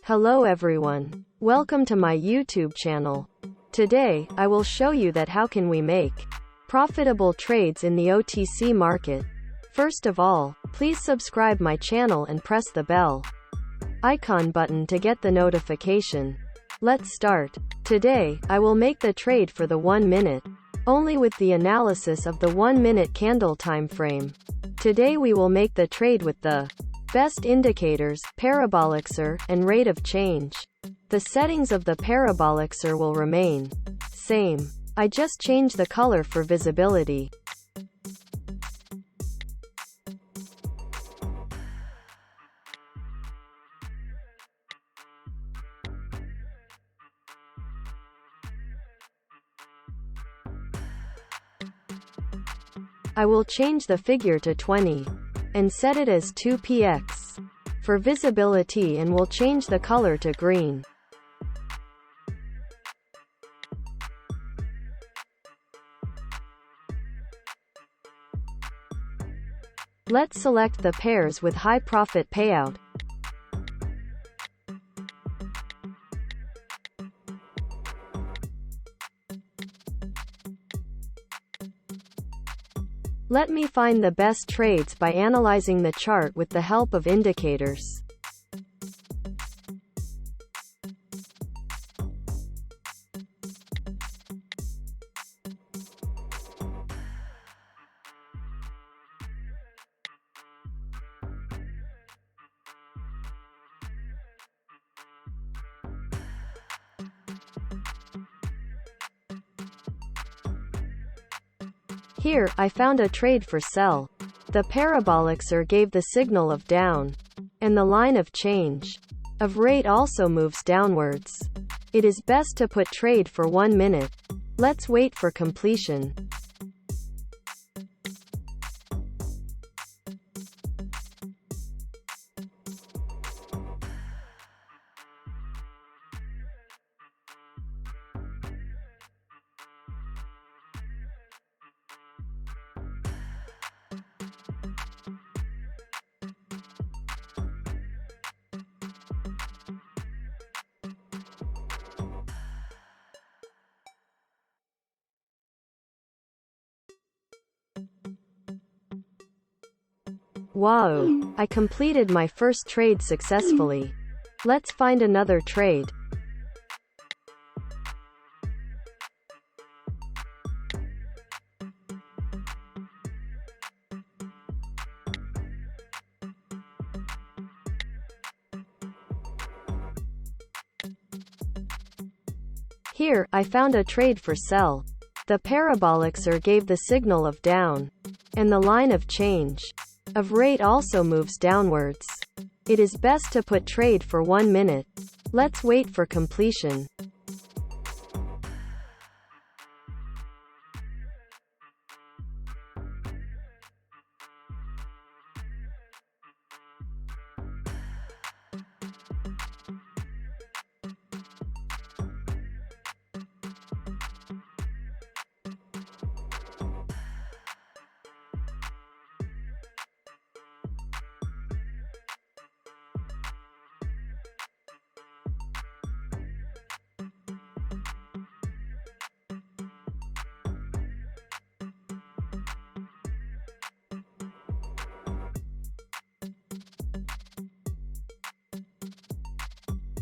Hello everyone. Welcome to my YouTube channel. Today, I will show you that how can we make profitable trades in the OTC market. First of all, please subscribe my channel and press the bell icon button to get the notification. Let's start. Today, I will make the trade for the 1 minute, only with the analysis of the 1 minute candle time frame. Today we will make the trade with the best indicators, parabolic SIR, and rate of change. The settings of the parabolic SIR will remain same. I just change the color for visibility. I will change the figure to 20 and set it as 2px for visibility, and will change the color to green. Let's select the pairs with high profit payout. Let me find the best trades by analyzing the chart with the help of indicators. Here, I found a trade for sell. The parabolic SIR gave the signal of down, and the line of change of rate also moves downwards. It is best to put trade for 1 minute. Let's wait for completion. Wow! I completed my first trade successfully. Let's find another trade. Here, I found a trade for sell. The parabolic SIR gave the signal of down, and the line of change of rate also moves downwards. It is best to put trade for 1 minute. Let's wait for completion.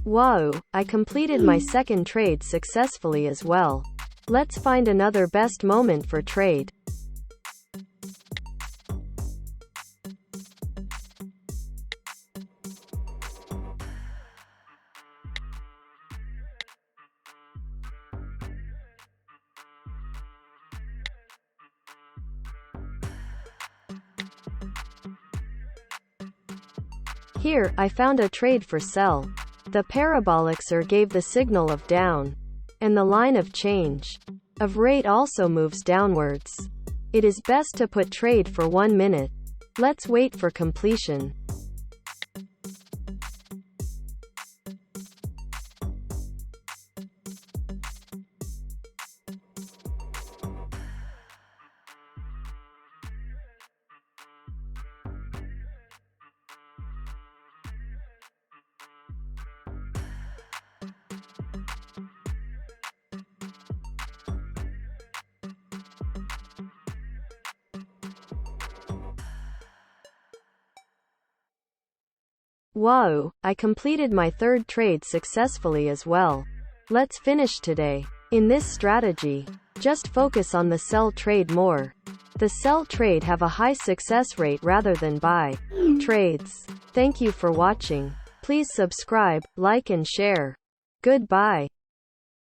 Wow! I completed my second trade successfully as well. Let's find another best moment for trade. Here, I found a trade for sell. The parabolic SIR gave the signal of down, and the line of change of rate also moves downwards. It is best to put trade for 1 minute. Let's wait for completion. Wow, I completed my third trade successfully as well. Let's finish today. In this strategy, just focus on the sell trade more. The sell trade have a high success rate rather than buy trades. Thank you for watching. Please subscribe, like and share. Goodbye.